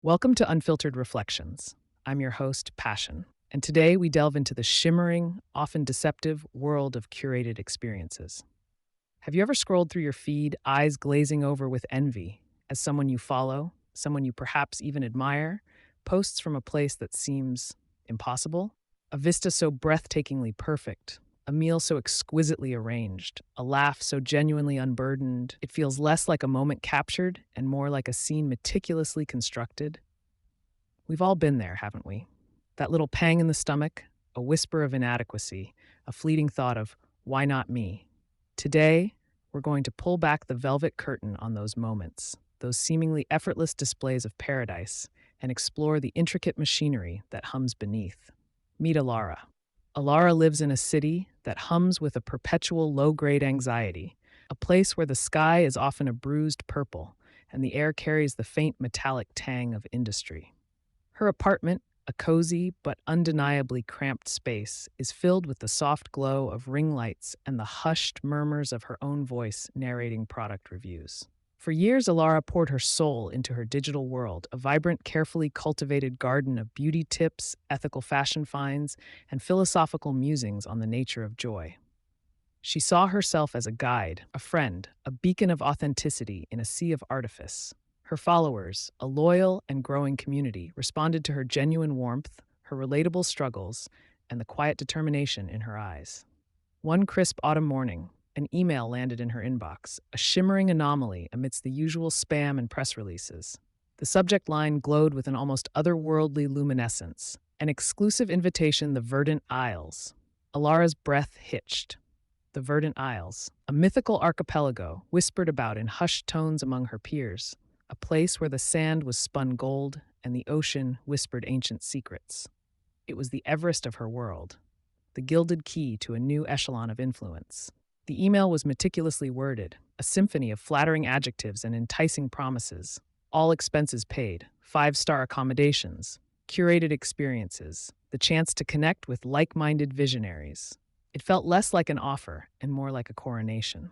Welcome to Unfiltered Reflections. I'm your host, Passion, and today we delve into the shimmering, often deceptive world of curated experiences. Have you ever scrolled through your feed, eyes glazing over with envy, as someone you follow, someone you perhaps even admire, posts from a place that seems impossible? A vista so breathtakingly perfect, a meal so exquisitely arranged, a laugh so genuinely unburdened, it feels less like a moment captured and more like a scene meticulously constructed. We've all been there, haven't we? That little pang in the stomach, a whisper of inadequacy, a fleeting thought of, why not me? Today, we're going to pull back the velvet curtain on those moments, those seemingly effortless displays of paradise, and explore the intricate machinery that hums beneath. Meet Alara. Alara lives in a city that hums with a perpetual low-grade anxiety, a place where the sky is often a bruised purple and the air carries the faint metallic tang of industry. Her apartment, a cozy but undeniably cramped space, is filled with the soft glow of ring lights and the hushed murmurs of her own voice narrating product reviews. For years, Alara poured her soul into her digital world, a vibrant, carefully cultivated garden of beauty tips, ethical fashion finds, and philosophical musings on the nature of joy. She saw herself as a guide, a friend, a beacon of authenticity in a sea of artifice. Her followers, a loyal and growing community, responded to her genuine warmth, her relatable struggles, and the quiet determination in her eyes. One crisp autumn morning, an email landed in her inbox, a shimmering anomaly amidst the usual spam and press releases. The subject line glowed with an almost otherworldly luminescence, an exclusive invitation, the Verdant Isles. Alara's breath hitched. The Verdant Isles, a mythical archipelago whispered about in hushed tones among her peers, a place where the sand was spun gold and the ocean whispered ancient secrets. It was the Everest of her world, the gilded key to a new echelon of influence. The email was meticulously worded, a symphony of flattering adjectives and enticing promises. All expenses paid, five-star accommodations, curated experiences, the chance to connect with like-minded visionaries. It felt less like an offer and more like a coronation.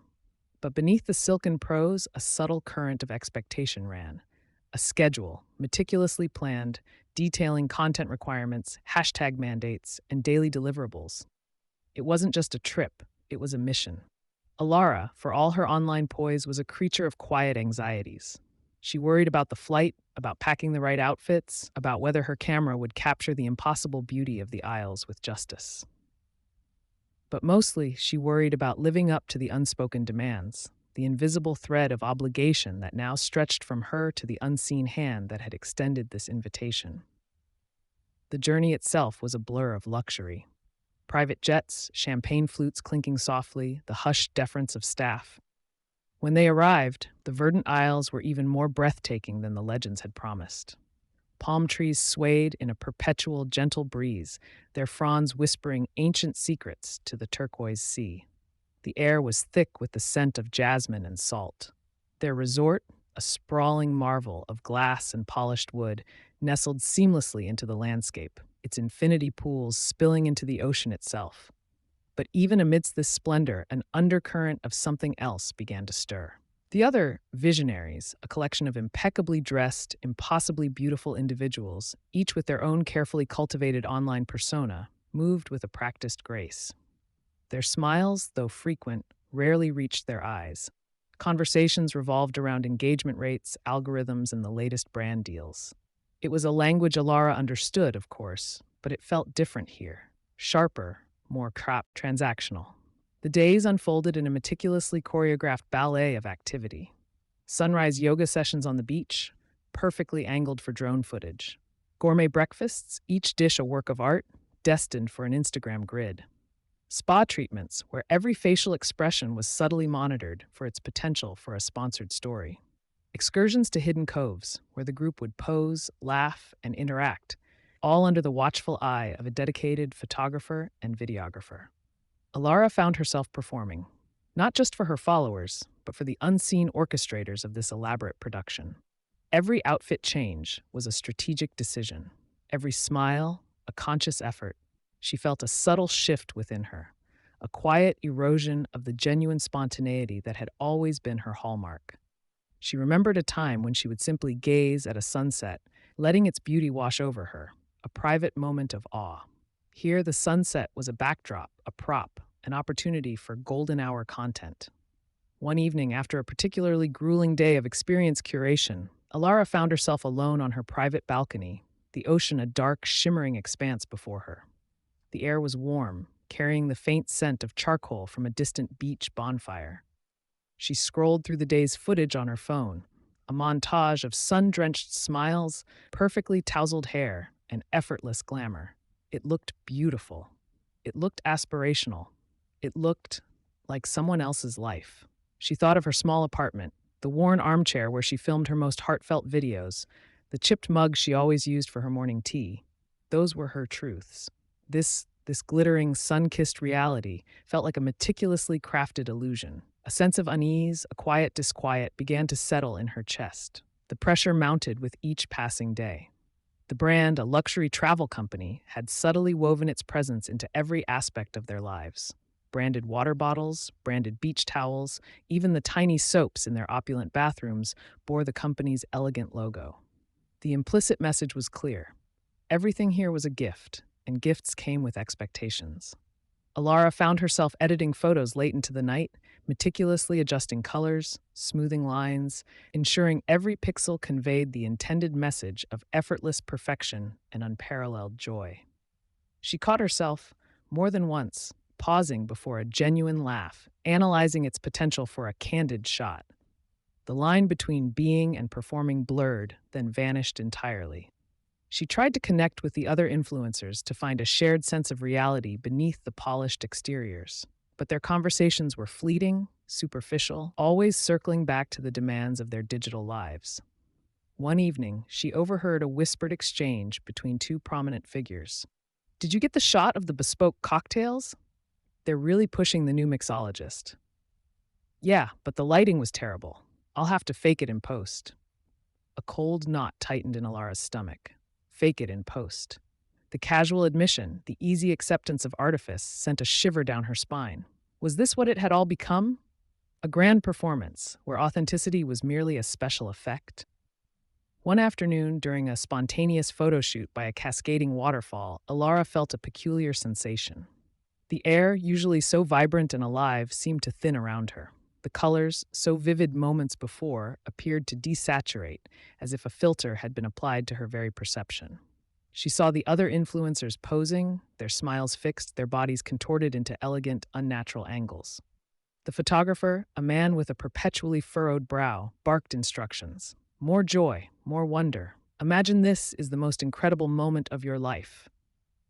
But beneath the silken prose, a subtle current of expectation ran. A schedule, meticulously planned, detailing content requirements, hashtag mandates, and daily deliverables. It wasn't just a trip, it was a mission. Alara, for all her online poise, was a creature of quiet anxieties. She worried about the flight, about packing the right outfits, about whether her camera would capture the impossible beauty of the Isles with justice. But mostly, she worried about living up to the unspoken demands, the invisible thread of obligation that now stretched from her to the unseen hand that had extended this invitation. The journey itself was a blur of luxury. Private jets, champagne flutes clinking softly, the hushed deference of staff. When they arrived, the verdant isles were even more breathtaking than the legends had promised. Palm trees swayed in a perpetual gentle breeze, their fronds whispering ancient secrets to the turquoise sea. The air was thick with the scent of jasmine and salt. Their resort, a sprawling marvel of glass and polished wood, nestled seamlessly into the landscape, its infinity pools spilling into the ocean itself. But even amidst this splendor, an undercurrent of something else began to stir. The other visionaries, a collection of impeccably dressed, impossibly beautiful individuals, each with their own carefully cultivated online persona, moved with a practiced grace. Their smiles, though frequent, rarely reached their eyes. Conversations revolved around engagement rates, algorithms, and the latest brand deals. It was a language Alara understood, of course, but it felt different here. Sharper, more transactional. The days unfolded in a meticulously choreographed ballet of activity. Sunrise yoga sessions on the beach, perfectly angled for drone footage. Gourmet breakfasts, each dish a work of art, destined for an Instagram grid. Spa treatments, where every facial expression was subtly monitored for its potential for a sponsored story. Excursions to hidden coves, where the group would pose, laugh, and interact, all under the watchful eye of a dedicated photographer and videographer. Alara found herself performing, not just for her followers, but for the unseen orchestrators of this elaborate production. Every outfit change was a strategic decision. Every smile, a conscious effort. She felt a subtle shift within her, a quiet erosion of the genuine spontaneity that had always been her hallmark. She remembered a time when she would simply gaze at a sunset, letting its beauty wash over her, a private moment of awe. Here, the sunset was a backdrop, a prop, an opportunity for golden hour content. One evening, after a particularly grueling day of experience curation, Alara found herself alone on her private balcony, the ocean a dark, shimmering expanse before her. The air was warm, carrying the faint scent of charcoal from a distant beach bonfire. She scrolled through the day's footage on her phone, a montage of sun-drenched smiles, perfectly tousled hair, and effortless glamour. It looked beautiful. It looked aspirational. It looked like someone else's life. She thought of her small apartment, the worn armchair where she filmed her most heartfelt videos, the chipped mug she always used for her morning tea. Those were her truths. This glittering, sun-kissed reality felt like a meticulously crafted illusion. A sense of unease, a quiet disquiet began to settle in her chest. The pressure mounted with each passing day. The brand, a luxury travel company, had subtly woven its presence into every aspect of their lives. Branded water bottles, branded beach towels, even the tiny soaps in their opulent bathrooms bore the company's elegant logo. The implicit message was clear. Everything here was a gift, and gifts came with expectations. Alara found herself editing photos late into the night, meticulously adjusting colors, smoothing lines, ensuring every pixel conveyed the intended message of effortless perfection and unparalleled joy. She caught herself, more than once, pausing before a genuine laugh, analyzing its potential for a candid shot. The line between being and performing blurred, then vanished entirely. She tried to connect with the other influencers to find a shared sense of reality beneath the polished exteriors. But their conversations were fleeting, superficial, always circling back to the demands of their digital lives. One evening, she overheard a whispered exchange between two prominent figures. "Did you get the shot of the bespoke cocktails? They're really pushing the new mixologist." "Yeah, but the lighting was terrible. I'll have to fake it in post." A cold knot tightened in Alara's stomach. Fake it in post. The casual admission, the easy acceptance of artifice, sent a shiver down her spine. Was this what it had all become? A grand performance, where authenticity was merely a special effect? One afternoon, during a spontaneous photo shoot by a cascading waterfall, Alara felt a peculiar sensation. The air, usually so vibrant and alive, seemed to thin around her. The colors, so vivid moments before, appeared to desaturate, as if a filter had been applied to her very perception. She saw the other influencers posing, their smiles fixed, their bodies contorted into elegant, unnatural angles. The photographer, a man with a perpetually furrowed brow, barked instructions. More joy, more wonder. Imagine this is the most incredible moment of your life.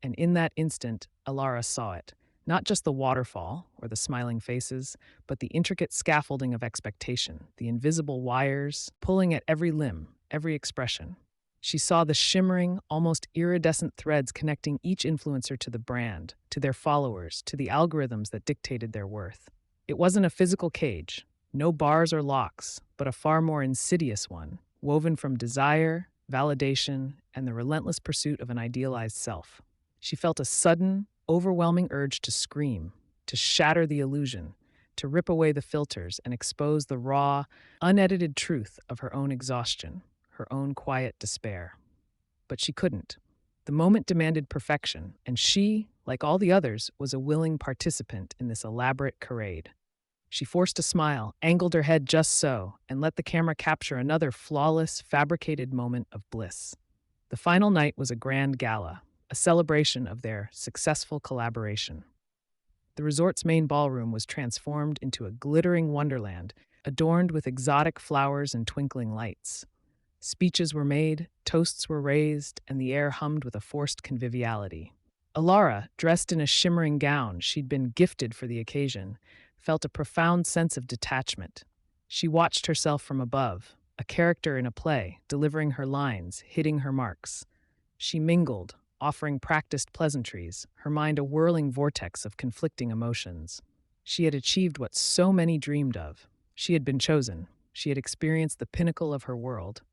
And in that instant, Alara saw it. Not just the waterfall or the smiling faces, but the intricate scaffolding of expectation, the invisible wires pulling at every limb, every expression. She saw the shimmering, almost iridescent threads connecting each influencer to the brand, to their followers, to the algorithms that dictated their worth. It wasn't a physical cage, no bars or locks, but a far more insidious one, woven from desire, validation, and the relentless pursuit of an idealized self. She felt a sudden, overwhelming urge to scream, to shatter the illusion, to rip away the filters and expose the raw, unedited truth of her own exhaustion, her own quiet despair. But she couldn't. The moment demanded perfection, and she, like all the others, was a willing participant in this elaborate charade. She forced a smile, angled her head just so, and let the camera capture another flawless, fabricated moment of bliss. The final night was a grand gala, a celebration of their successful collaboration. The resort's main ballroom was transformed into a glittering wonderland, adorned with exotic flowers and twinkling lights. Speeches were made, toasts were raised, and the air hummed with a forced conviviality. Alara, dressed in a shimmering gown she'd been gifted for the occasion, felt a profound sense of detachment. She watched herself from above, a character in a play, delivering her lines, hitting her marks. She mingled, offering practiced pleasantries, her mind a whirling vortex of conflicting emotions. She had achieved what so many dreamed of. She had been chosen. She had experienced the pinnacle of her world.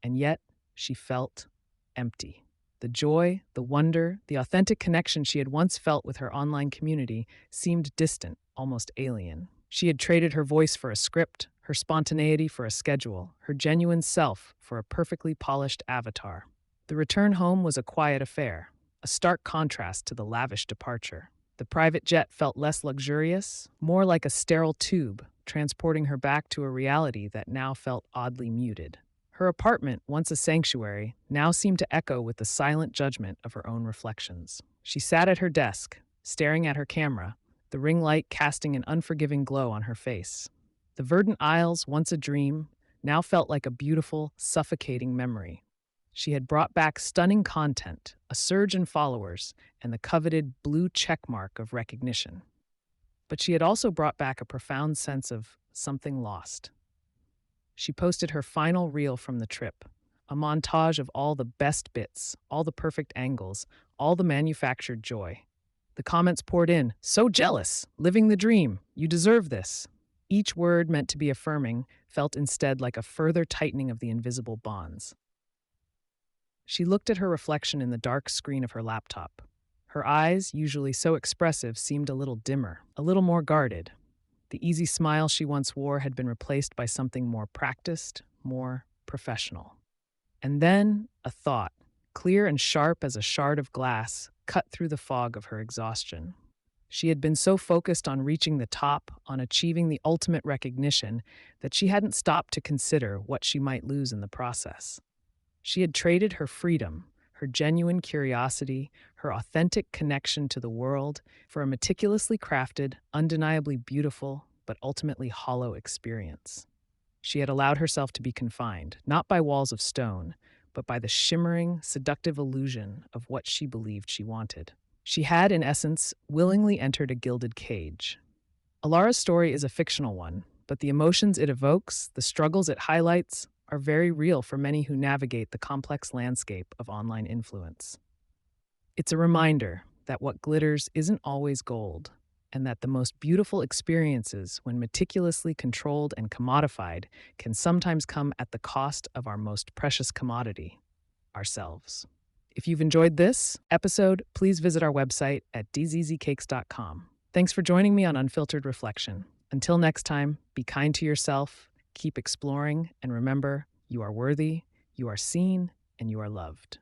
And yet, she felt empty. The joy, the wonder, the authentic connection she had once felt with her online community seemed distant, almost alien. She had traded her voice for a script, her spontaneity for a schedule, her genuine self for a perfectly polished avatar. The return home was a quiet affair, a stark contrast to the lavish departure. The private jet felt less luxurious, more like a sterile tube, transporting her back to a reality that now felt oddly muted. Her apartment, once a sanctuary, now seemed to echo with the silent judgment of her own reflections. She sat at her desk, staring at her camera, the ring light casting an unforgiving glow on her face. The verdant aisles, once a dream, now felt like a beautiful, suffocating memory. She had brought back stunning content, a surge in followers, and the coveted blue checkmark of recognition. But she had also brought back a profound sense of something lost. She posted her final reel from the trip, a montage of all the best bits, all the perfect angles, all the manufactured joy. The comments poured in, "So jealous! Living the dream! You deserve this!" Each word meant to be affirming felt instead like a further tightening of the invisible bonds. She looked at her reflection in the dark screen of her laptop. Her eyes, usually so expressive, seemed a little dimmer, a little more guarded. The easy smile she once wore had been replaced by something more practiced, more professional. And then a thought, clear and sharp as a shard of glass, cut through the fog of her exhaustion. She had been so focused on reaching the top, on achieving the ultimate recognition, that she hadn't stopped to consider what she might lose in the process. She had traded her freedom, her genuine curiosity, her authentic connection to the world for a meticulously crafted, undeniably beautiful, but ultimately hollow experience. She had allowed herself to be confined, not by walls of stone, but by the shimmering, seductive illusion of what she believed she wanted. She had, in essence, willingly entered a gilded cage. Alara's story is a fictional one, but the emotions it evokes, the struggles it highlights, are very real for many who navigate the complex landscape of online influence. It's a reminder that what glitters isn't always gold, and that the most beautiful experiences, when meticulously controlled and commodified, can sometimes come at the cost of our most precious commodity, ourselves. If you've enjoyed this episode, please visit our website at deszicakes.com. Thanks for joining me on Unfiltered Reflection. Until next time, be kind to yourself, keep exploring, and remember, you are worthy, you are seen, and you are loved.